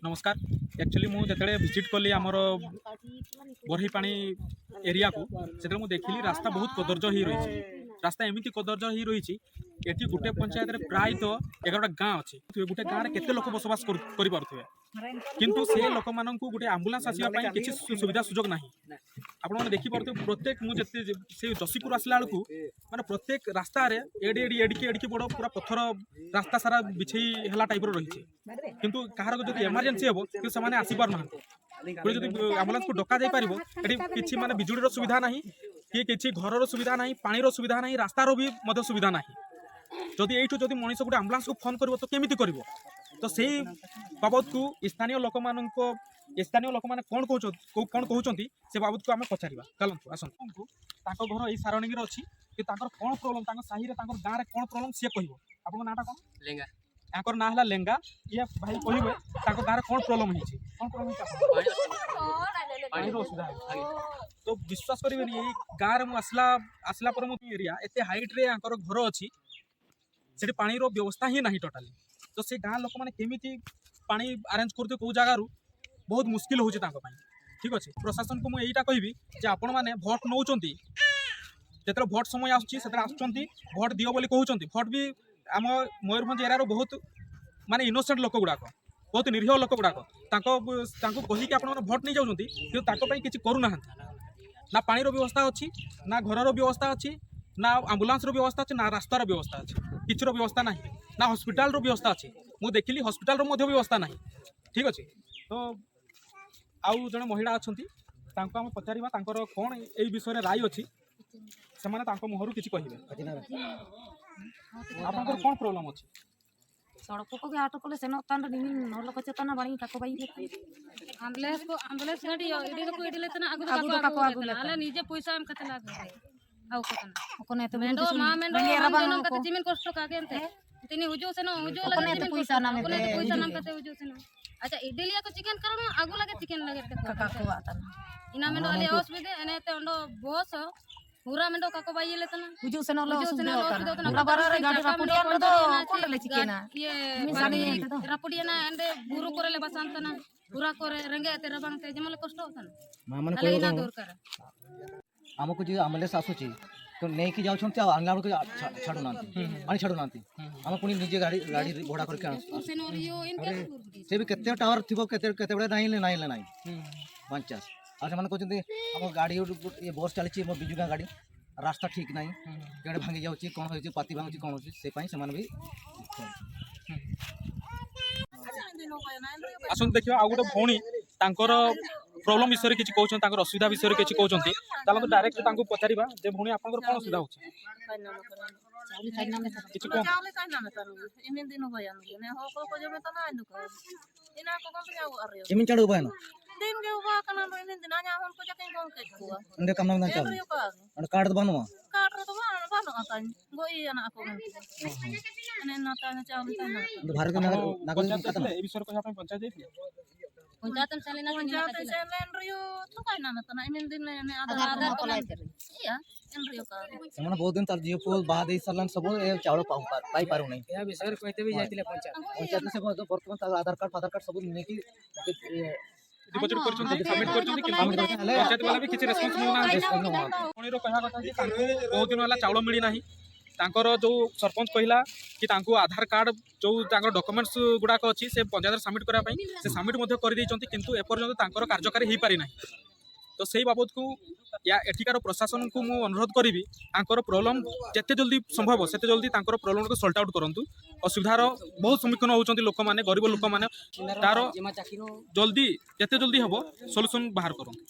नमस्कार। एक्चुअली मुझे जो विजिट कली आमर बरहीपाणी एरिया को से देखिली रास्ता बहुत कदर्ज हो रही। रास्ता एमती कदर्ज हो रही ये गोटे पंचायत प्राय तो 11टा गाँ अच्छी गोटे गाँव में केते लोक बसवास करें किंतु से लोक मान गोटे आम्बुलांस आसवाई किसी सुविधा सुजोग ना। आपने देखिपे प्रत्येक मुझे से जशीपुर आसला बेलू माने प्रत्येक रास्ता एडी एडी एडिकी एडिकी बड़ पूरा पत्थर रास्ता सारा बिछई है टाइप रही किंतु कहार जो इमरजेंसी हम कि से आसीपार ना जो आम्बुलांस को डका जाई पारिबो एठी किछि माने बिजुली सुविधा नहीं कि किछि घर सुविधा नहीं पानी सुविधा नहीं रास्तार भी मध्य सुविधा नहीं। जदि एठू जदि मनीष गोटे आम्बुलांस को फोन करिवो तो केमिति करिवो तो सेही बाबद को स्थानीय लोक माने कौन कहउचंती से बाबद को आम पचारिबा। चलंतु आसंतु ताको घर एई सारणीर अछि कि ताकर कोन प्रॉब्लम ताको साही रे ताकर गाँ रे कोन प्रॉब्लम से कहिवो। आपन नाटा कोन लेंगा याकर ना हला लेंगा ये भाई कहिबे ताको गाँ रे कोन प्रॉब्लम हिछि कोन प्रॉब्लम पानी रो सुविधा तो विश्वास करिवेनी एई गाँ रे मु आसला पर मु एरिया एते हाइट रे याकर घर अछि सेठी पानी रो व्यवस्था ही नहीं टोटली। तो से गाँ लोक मैंने केमी पानी आरेंज करते कौ जगार बहुत मुस्किल हो ठीक अच्छे। प्रशासन को मुझे कहबी आपण मैंने भोट नौ जो भोट समय आसुँच भोट दियो बोली कहते भोट भी आम मयूरभंज एरिया बहुत माने इनोसेंट लोक गुड़ाक बहुत निरीह लोक गुड़ाक कहीकि आप भोट नहीं जाऊँच कि किसी करूना ना पानी व्यवस्था अच्छी ना घर व्यवस्था अच्छी ना आम्बुलांस व्यवस्था अच्छी ना रास्तार व्यवस्था अच्छी किसी व्यवस्था ना ना हॉस्पिटल व्यवस्था अच्छी मुझे देखिली हॉस्पिटल व्यवस्था ना ठीक अच्छे। तो आउ जड़े महिला अच्छा आम पचारा कौन ये विषय में राय अच्छी से मुहर किसी कहे आप कौन प्रोब्लेम अच्छी सड़क को आटो कले सेन तान लोक चेतना बाणी ताको बाई एम्बुलेंस गाड़ी एडी को एडी लेतना आगु आगु आले निजे पैसा हम कते लाग आउ कतना कोने तो मेंडो मा मेंडो हम कते जिमिन कष्ट कागे अंते तिनी हुजो सेनो हुजो लगे कोने तो पैसा नाम कोने तो पैसा नाम कते हुजो सेनो अच्छा इडलिया को चिकन करो आगु लगे चिकन लगे काको आता इना मेंडो आले असुविधा एनेते अंडो बस पूरा मेंडो काको बाई लेतना हुजो सेनो लो सुविधा बारा रे गाड़ी रापुडिया तो कोन ले चिकन ये गाड़ी रापुडिया ना एंडे बुरु करे ले बसंतना पूरा करे रंगे ते रबांगते जमले कष्ट होतन मामन को ना दूर कर आमको जो एम्बुलेंस आसुची तो नहीं कि जाउछन त आनला को छाडू नांती पानी छाडू नांती हम पुनी निजे गाड़ी घोड़ा करके से भी केते टावर थिबो केते बडे नाही 50 आ से मन कहते हम गाड़ी ये बस चली मो बिजुगा गाड़ी रास्ता ठीक नहीं केड़े भांगी जाउची कोन होई पाती भांगी कोन होई से पई से मन भी आसन देखियो आ गोटे भौणी तांकर प्रॉब्लम विषय किसी कहते असुविधा विषय किसी कहते चलो डायरेक्ट पचारिबा जे भौणी आपनकर कोन असुविधा होछि किछि कोन किमिन चढ़ो बहन दिन के उबा कना दिन दिन आया हम को जके गों के कुआ अंडे कम ना चल अंडे काट बनवा काट तो बन आता गोई ना को ने ना ता चावल ता ना भारत के नागरिक पंचायत ए विषय को अपन पंचायत देती पंचायत में चले ना पंचायत से लेन रियो तो काय ना तना इन दिन ने आधार अप्लाई कर या इन रियो का हमन बहुत दिन तर जियो पोल बाद ई सरलन सब ए चावल पाई पारू नहीं या विषय कहते भी जातिले पंचायत से वर्तमान आधार कार्ड सब नेकी डिपॉजिट करछन सबमिट करछन कि पंचायत वाला भी किछि रेस्पॉन्स नै ना कोनी रो कहा कथा कि तांको बहुत दिन वाला चावल मिली नाही तांकर जो सरपंच कहला कि तांको आधार कार्ड जो तांकर डॉक्यूमेंट्स गुडाक अछि से पंचायत सबमिट करा पई से सबमिट मध्ये कर दैछंती किंतु एपर्यंत तांकर कार्यकारी हे पारि नाही। तो सही बाबद को या एठिकार प्रशासन को मु अनुरोध करी तांकर प्रॉब्लम जिते जल्दी संभव से जल्दी तांकर प्रॉब्लम को सॉल्ट आउट करंतु। असुविधार बहुत सम्मुखीन होउछंती लोक माने गरीब लोक माने तार जल्दी जिते जल्दी हबो सॉल्यूशन बाहर करंतु।